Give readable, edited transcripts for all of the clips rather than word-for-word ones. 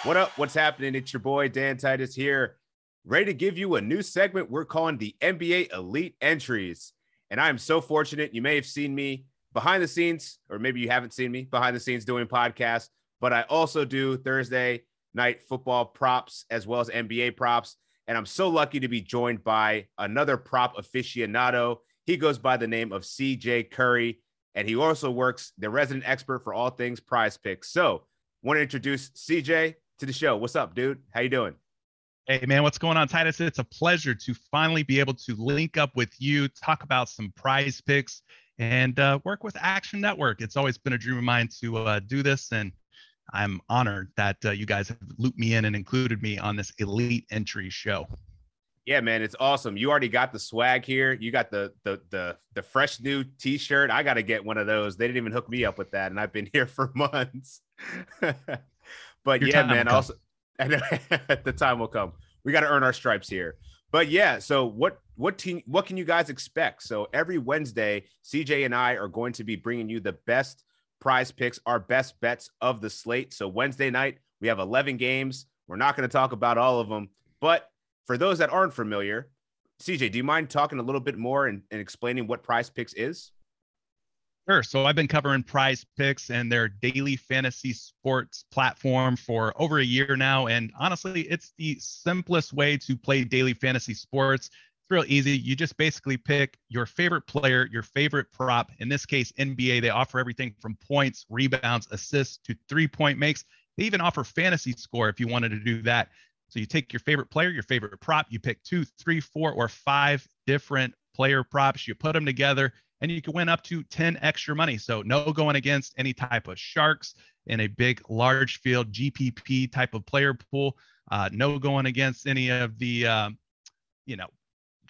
What up? What's happening? It's your boy, Dan Titus here, ready to give you a new segment we're calling the NBA Elite Entries. And I am so fortunate. You may have seen me behind the scenes, or maybe you haven't seen me behind the scenes doing podcasts, but I also do Thursday night football props as well as NBA props. And I'm so lucky to be joined by another prop aficionado. He goes by the name of CJ Curry, and he also works the resident expert for all things Prize Picks. So want to introduce CJ to the show. What's up, dude? How you doing? Hey, man, what's going on, Titus? It's a pleasure to finally be able to link up with you, talk about some Prize Picks, and work with Action Network. It's always been a dream of mine to do this, and I'm honored that you guys have looped me in and included me on this Elite Entry show. Yeah, man, it's awesome. You already got the swag here. You got the fresh new T-shirt. I got to get one of those. They didn't even hook me up with that, and I've been here for months. But Your yeah, man, also the time will come. We got to earn our stripes here. But yeah, so what can you guys expect? So every Wednesday, CJ and I are going to be bringing you the best Prize Picks, our best bets of the slate. So Wednesday night, we have 11 games. We're not going to talk about all of them, but for those that aren't familiar, CJ, do you mind talking a little bit more and explaining what Prize Picks is? Sure. So I've been covering Prize Picks and their daily fantasy sports platform for over a year now. And honestly, it's the simplest way to play daily fantasy sports. It's real easy. You just basically pick your favorite player, your favorite prop. In this case, NBA, they offer everything from points, rebounds, assists to 3-point makes. They even offer fantasy score if you wanted to do that. So you take your favorite player, your favorite prop, you pick 2, 3, 4, or 5 different player props, you put them together, and you can win up to 10 extra money. So no going against any type of sharks in a big, large field GPP type of player pool. No going against any of the,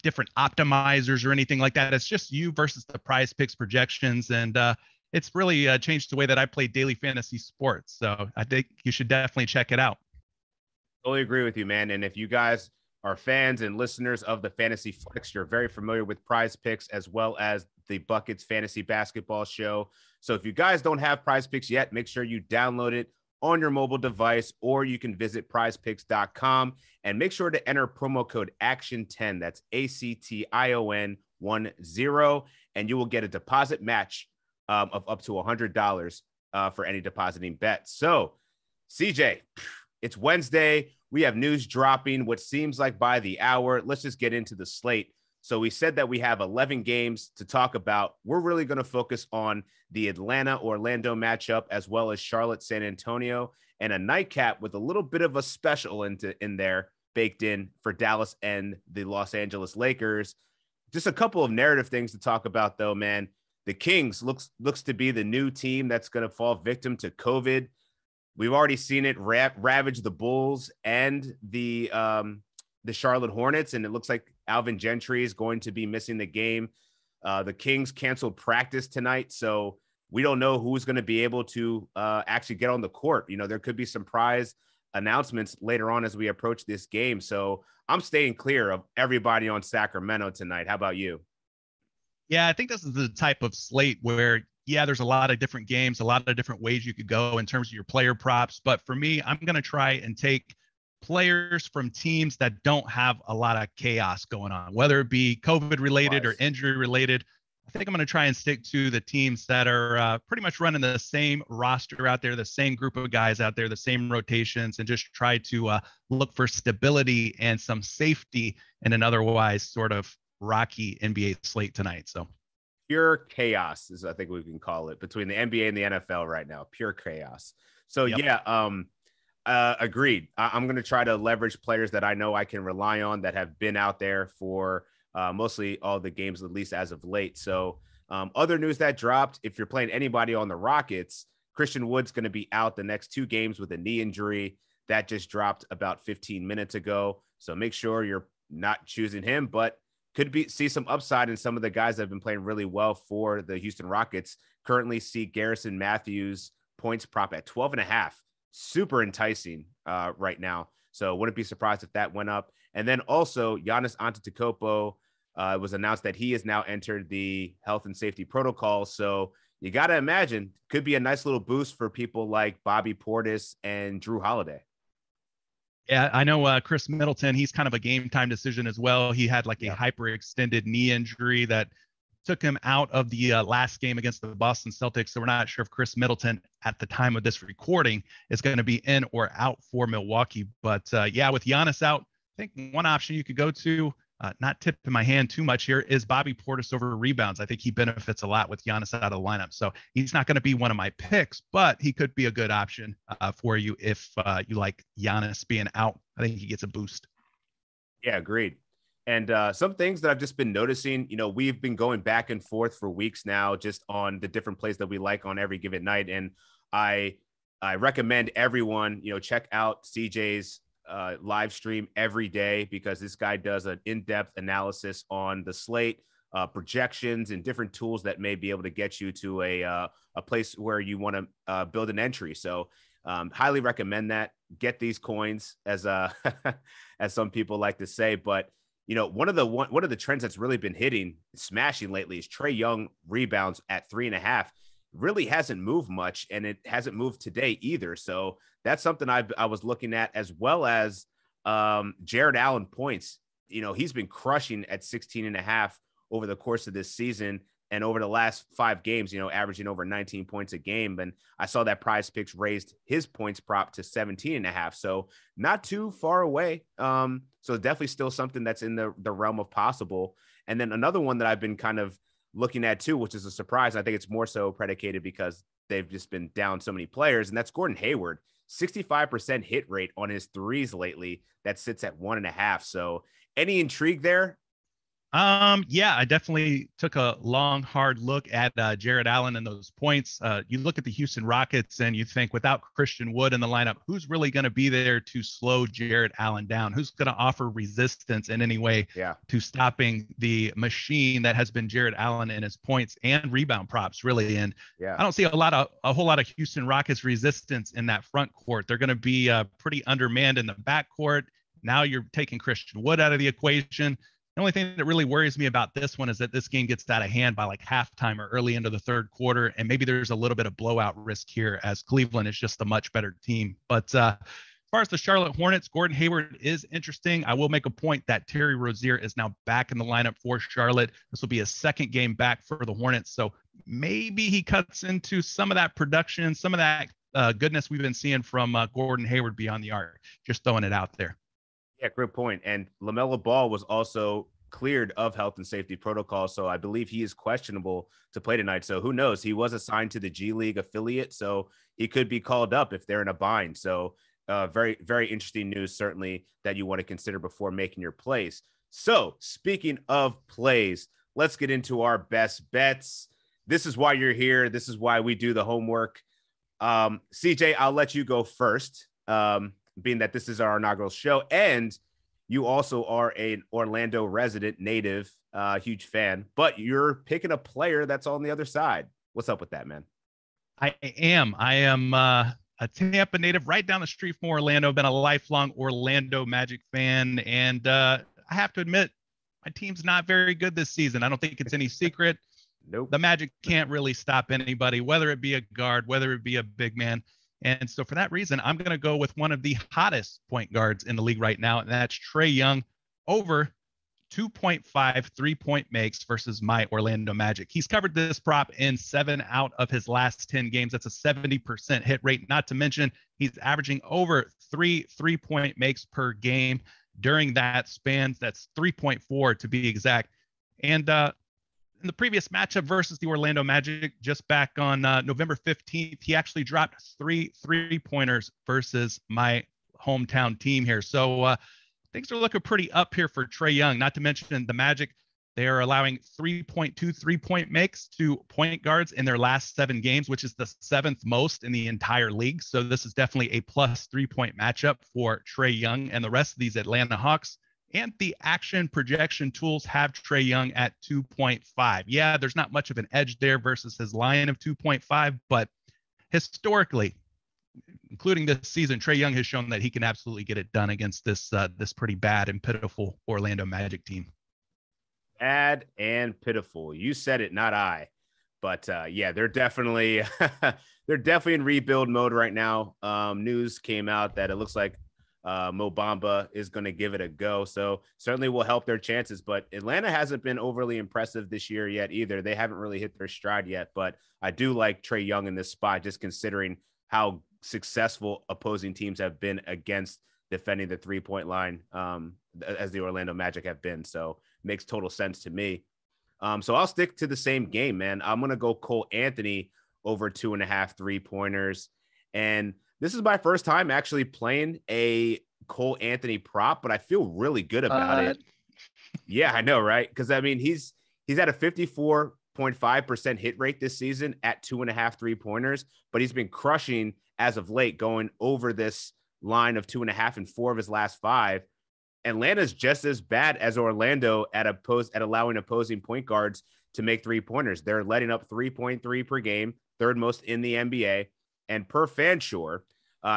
different optimizers or anything like that. It's just you versus the Prize Picks projections. And it's really changed the way that I play daily fantasy sports. So I think you should definitely check it out. Totally agree with you, man. And if you guys are fans and listeners of the Fantasy Flex, you're very familiar with Prize Picks as well as the Buckets Fantasy Basketball Show. So if you guys don't have Prize Picks yet, make sure you download it on your mobile device, or you can visit prizepicks.com and make sure to enter promo code ACTION10. That's ACTION10, and you will get a deposit match of up to $100 for any depositing bet. So CJ, it's Wednesday. We have news dropping, what seems like by the hour. Let's just get into the slate. So we said that we have 11 games to talk about. We're really going to focus on the Atlanta-Orlando matchup, as well as Charlotte-San Antonio, and a nightcap with a little bit of a special in there baked in for Dallas and the Los Angeles Lakers. Just a couple of narrative things to talk about, though, man. The Kings looks to be the new team that's going to fall victim to COVID. We've already seen it ravage the Bulls and the Charlotte Hornets, and it looks like Alvin Gentry is going to be missing the game. The Kings canceled practice tonight, so we don't know who's going to be able to actually get on the court. There could be some surprise announcements later on as we approach this game. So I'm staying clear of everybody on Sacramento tonight. How about you? Yeah, I think this is the type of slate where there's a lot of different games, a lot of different ways you could go in terms of your player props. But for me, I'm going to try and take players from teams that don't have a lot of chaos going on, whether it be COVID related or injury related. I think I'm going to try and stick to the teams that are pretty much running the same roster out there, the same group of guys out there, the same rotations, and just try to look for stability and some safety in an otherwise sort of rocky NBA slate tonight. So pure chaos is, I think we can call it, between the NBA and the NFL right now. Pure chaos. So yep. Agreed. I'm going to try to leverage players that I know I can rely on that have been out there for mostly all the games, at least as of late. So other news that dropped, if you're playing anybody on the Rockets, Christian Wood's going to be out the next 2 games with a knee injury. That just dropped about 15 minutes ago. So make sure you're not choosing him, but see some upside in some of the guys that have been playing really well for the Houston Rockets. Currently see Garrison Matthews points prop at 12.5. Super enticing right now. So wouldn't be surprised if that went up. And then also Giannis Antetokounmpo was announced that he has now entered the health and safety protocol. So you got to imagine could be a nice little boost for people like Bobby Portis and Drew Holiday. Yeah, I know Chris Middleton, he's kind of a game time decision as well. He had like a Yeah. hyperextended knee injury that took him out of the last game against the Boston Celtics. So we're not sure if Chris Middleton at the time of this recording is going to be in or out for Milwaukee. But yeah, with Giannis out, I think one option you could go to, not tipping my hand too much here, is Bobby Portis over rebounds. I think he benefits a lot with Giannis out of the lineup. So he's not going to be one of my picks, but he could be a good option for you if you like Giannis being out. I think he gets a boost. Yeah, agreed. And some things that I've just been noticing, we've been going back and forth for weeks now, just on the different plays that we like on every given night. And I recommend everyone, check out CJ's live stream every day, because this guy does an in-depth analysis on the slate, projections, and different tools that may be able to get you to a place where you want to build an entry. So highly recommend that. Get these coins, as as some people like to say. But one of the trends that's really been smashing lately is Trae Young rebounds at 3.5. Really hasn't moved much, and it hasn't moved today either. So that's something I was looking at, as well as Jared Allen points. He's been crushing at 16.5 over the course of this season, and over the last 5 games, averaging over 19 points a game. And I saw that Prize Picks raised his points prop to 17.5. So not too far away. So definitely still something that's in the realm of possible. And then another one that I've been kind of looking at too, which is a surprise. I think it's more so predicated because they've just been down so many players. And that's Gordon Hayward, 65% hit rate on his threes lately. That sits at 1.5. So any intrigue there? Yeah, I definitely took a long, hard look at Jared Allen and those points. You look at the Houston Rockets and you think, without Christian Wood in the lineup, who's really going to be there to slow Jared Allen down? Who's going to offer resistance in any way to stopping the machine that has been Jared Allen and his points and rebound props, really? And I don't see a whole lot of Houston Rockets resistance in that front court. They're going to be pretty undermanned in the backcourt. Now you're taking Christian Wood out of the equation. The only thing that really worries me about this one is that this game gets out of hand by like halftime or early into the third quarter, and maybe there's a little bit of blowout risk here, as Cleveland is just a much better team. But as far as the Charlotte Hornets, Gordon Hayward is interesting. I will make a point that Terry Rozier is now back in the lineup for Charlotte. This will be a second game back for the Hornets, so maybe he cuts into some of that production, some of that goodness we've been seeing from Gordon Hayward beyond the arc. Just throwing it out there. Yeah, great point. And LaMelo Ball was also cleared of health and safety protocol, so I believe he is questionable to play tonight. So who knows? He was assigned to the G League affiliate, so he could be called up if they're in a bind. So very, very interesting news, certainly, that you want to consider before making your plays. So speaking of plays, let's get into our best bets. This is why you're here. This is why we do the homework. CJ, I'll let you go first. Being that this is our inaugural show, and you also are an Orlando resident, native, huge fan, but you're picking a player that's on the other side. What's up with that, man? I am a Tampa native, right down the street from Orlando. Been a lifelong Orlando Magic fan, and I have to admit, my team's not very good this season. I don't think it's any secret. Nope. The Magic can't really stop anybody, whether it be a guard, whether it be a big man. And so for that reason, I'm going to go with one of the hottest point guards in the league right now, and that's Trae Young, over 2.5 3-point makes versus my Orlando Magic. He's covered this prop in 7 out of his last 10 games. That's a 70% hit rate. Not to mention, he's averaging over 3 3-point makes per game during that span. That's 3.4 to be exact. And in the previous matchup versus the Orlando Magic, just back on November 15th, he actually dropped 3 3-pointers versus my hometown team here. So things are looking pretty up here for Trae Young. Not to mention the Magic, they are allowing 3.2 3-point makes to point guards in their last 7 games, which is the 7th most in the entire league. So this is definitely a plus 3-point matchup for Trae Young and the rest of these Atlanta Hawks. And the action projection tools have Trae Young at 2.5. Yeah, there's not much of an edge there versus his line of 2.5, but historically, including this season, Trae Young has shown that he can absolutely get it done against this pretty bad and pitiful Orlando Magic team. Bad and pitiful. You said it, not I. But yeah, they're definitely in rebuild mode right now. News came out that it looks like Mo Bamba is going to give it a go. So certainly will help their chances. But Atlanta hasn't been overly impressive this year yet either. They haven't really hit their stride yet. But I do like Trae Young in this spot, just considering how successful opposing teams have been against defending the 3-point line, as the Orlando Magic have been. So makes total sense to me. So I'll stick to the same game, man. I'm going to go Cole Anthony over 2.5 3-pointers. And this is my first time actually playing a Cole Anthony prop, but I feel really good about it. Yeah, I know, right? Because I mean, he's at a 54.5% hit rate this season at 2.5 3-pointers, but he's been crushing as of late, going over this line of 2.5 in 4 of his last 5. Atlanta's just as bad as Orlando at allowing opposing point guards to make 3-pointers. They're letting up 3.3 per game, third most in the NBA. And per Fansure,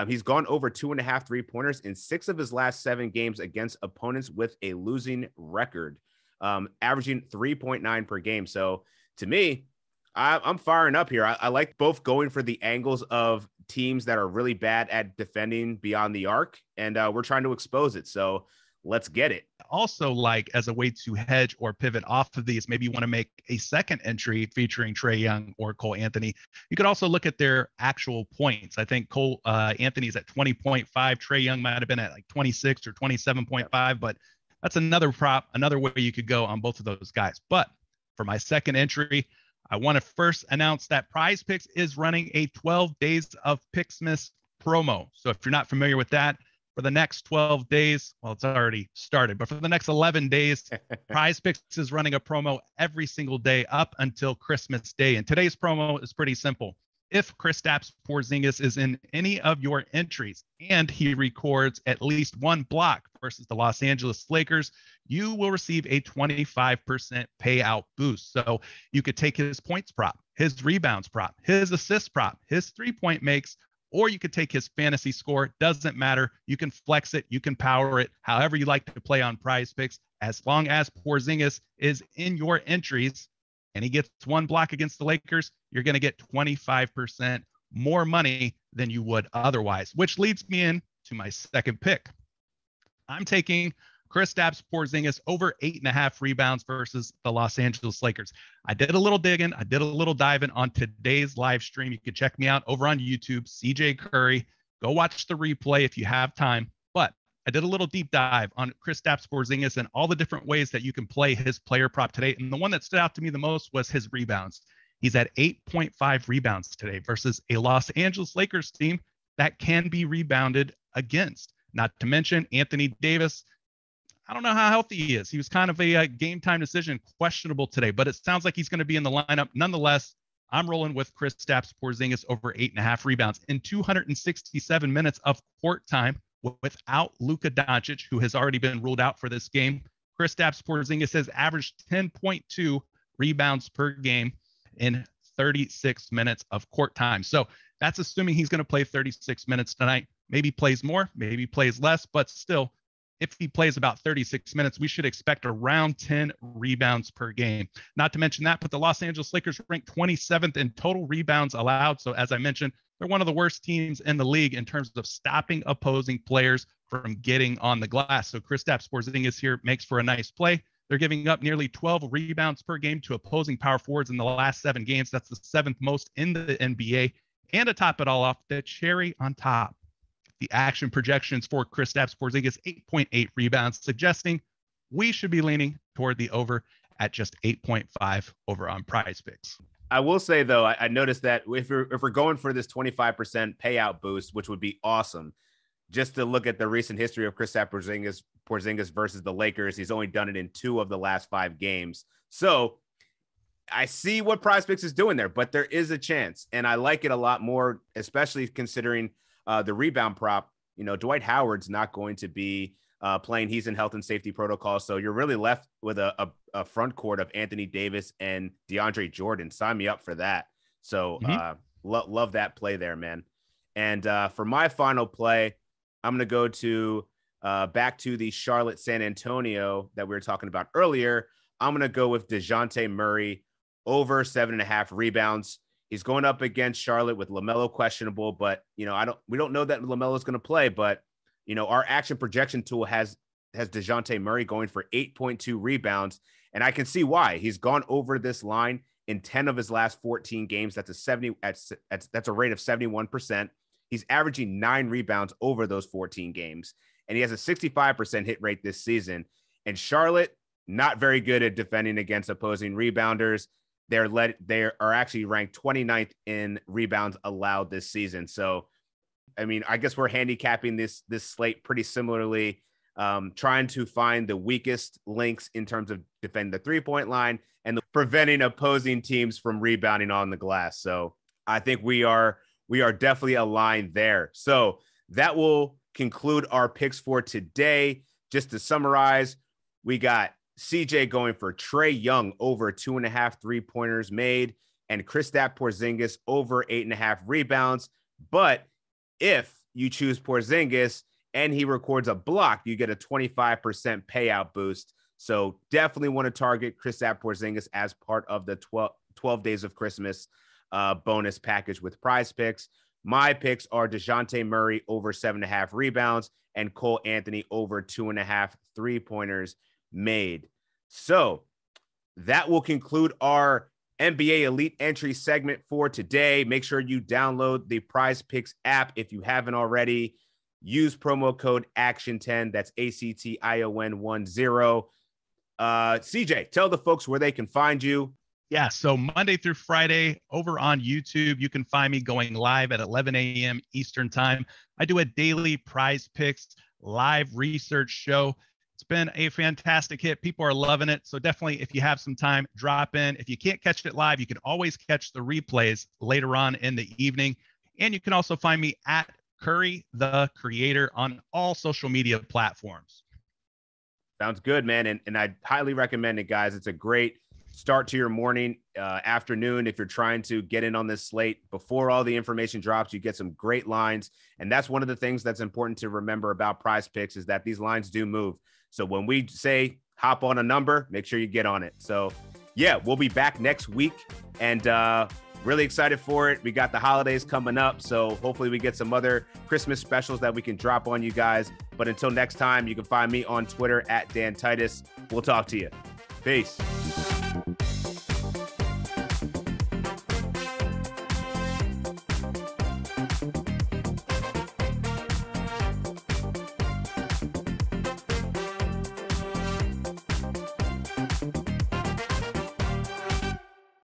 he's gone over 2.5 3-pointers in 6 of his last 7 games against opponents with a losing record, averaging 3.9 per game. So to me, I'm firing up here. I like both going for the angles of teams that are really bad at defending beyond the arc, and we're trying to expose it. So let's get it. Also, like as a way to hedge or pivot off of these, maybe you want to make a second entry featuring Trae Young or Cole Anthony. You could also look at their actual points. I think Cole Anthony's at 20.5. Trae Young might have been at like 26 or 27.5, but that's another prop, another way you could go on both of those guys. But for my second entry, I want to first announce that Prize Picks is running a 12 days of Picksmas promo. So if you're not familiar with that, for the next 12 days, well, it's already started, but for the next 11 days, Prize Picks is running a promo every single day up until Christmas Day. And today's promo is pretty simple. If Kristaps Porzingis is in any of your entries and he records at least 1 block versus the Los Angeles Lakers, you will receive a 25% payout boost. So you could take his points prop, his rebounds prop, his assist prop, his 3-point makes, or you could take his fantasy score. Doesn't matter. You can flex it. You can power it however you like to play on Prize Picks. As long as Porzingis is in your entries and he gets 1 block against the Lakers, you're going to get 25% more money than you would otherwise, which leads me in to my second pick. I'm taking Kristaps Porzingis over 8.5 rebounds versus the Los Angeles Lakers. I did a little digging. I did a little diving on today's live stream. You could check me out over on YouTube, CJ Curry. Go watch the replay if you have time. But I did a little deep dive on Kristaps Porzingis and all the different ways that you can play his player prop today. And the one that stood out to me the most was his rebounds. He's at 8.5 rebounds today versus a Los Angeles Lakers team that can be rebounded against. Not to mention Anthony Davis. I don't know how healthy he is. He was kind of a game time decision, questionable today, but it sounds like he's going to be in the lineup. Nonetheless, I'm rolling with Kristaps Porzingis over 8.5 rebounds in 267 minutes of court time without Luka Doncic, who has already been ruled out for this game. Kristaps Porzingis has averaged 10.2 rebounds per game in 36 minutes of court time. So that's assuming he's going to play 36 minutes tonight. Maybe plays more, maybe plays less, but still, if he plays about 36 minutes, we should expect around 10 rebounds per game. Not to mention that, but the Los Angeles Lakers ranked 27th in total rebounds allowed. So as I mentioned, they're one of the worst teams in the league in terms of stopping opposing players from getting on the glass. So Kristaps Porzingis here makes for a nice play. They're giving up nearly 12 rebounds per game to opposing power forwards in the last 7 games. That's the 7th most in the NBA. And to top it all off, the cherry on top, the action projections for Kristaps Porzingis, 8.8 rebounds, suggesting we should be leaning toward the over at just 8.5 over on Prize Picks. I will say, though, I noticed that if we're going for this 25% payout boost, which would be awesome, just to look at the recent history of Kristaps Porzingis versus the Lakers, he's only done it in 2 of the last 5 games. So I see what Prize Picks is doing there, but there is a chance, and I like it a lot more, especially considering the rebound prop. You know, Dwight Howard's not going to be playing. He's in health and safety protocol. So you're really left with a front court of Anthony Davis and DeAndre Jordan. Sign me up for that. So love that play there, man. And for my final play, I'm going to go to back to the Charlotte San Antonio that we were talking about earlier. I'm going to go with Dejante Murray over 7.5 rebounds. He's going up against Charlotte with LaMelo questionable, but we don't know that LaMelo is going to play, but our action projection tool has Dejante Murray going for 8.2 rebounds. And I can see why. He's gone over this line in 10 of his last 14 games. That's a rate of 71%. He's averaging 9 rebounds over those 14 games. And he has a 65% hit rate this season. And Charlotte, not very good at defending against opposing rebounders. They are actually ranked 29th in rebounds allowed this season. So, I mean, I guess we're handicapping this slate pretty similarly, trying to find the weakest links in terms of defending the 3-point line and preventing opposing teams from rebounding on the glass. So I think we are definitely aligned there. So that will conclude our picks for today. Just to summarize, we got CJ going for Trae Young over 2.5 3-pointers made and Kristaps Porzingis over 8.5 rebounds. But if you choose Porzingis and he records a block, you get a 25% payout boost. So definitely want to target Kristaps Porzingis as part of the 12 Days of Christmas bonus package with Prize Picks. My picks are Dejante Murray over 7.5 rebounds and Cole Anthony over 2.5 3-pointers made. So that will conclude our NBA Elite Entry segment for today. Make sure you download the Prize Picks app if you haven't already. Use promo code ACTION10. That's ACTION10. CJ, tell the folks where they can find you. Yeah, so Monday through Friday over on YouTube, you can find me going live at 11 a.m. Eastern time. I do a daily Prize Picks live research show. It's been a fantastic hit. People are loving it. So definitely, if you have some time, drop in. If you can't catch it live, you can always catch the replays later on in the evening. And you can also find me at Curry the Creator on all social media platforms. Sounds good, man. And I highly recommend it, guys. It's a great start to your morning, afternoon. If you're trying to get in on this slate before all the information drops, you get some great lines. And that's one of the things that's important to remember about Prize Picks is that these lines do move. So when we say hop on a number, make sure you get on it. So yeah, we'll be back next week and really excited for it. We got the holidays coming up. So hopefully we get some other Christmas specials that we can drop on you guys. But until next time, you can find me on Twitter at Dan Titus. We'll talk to you. Peace.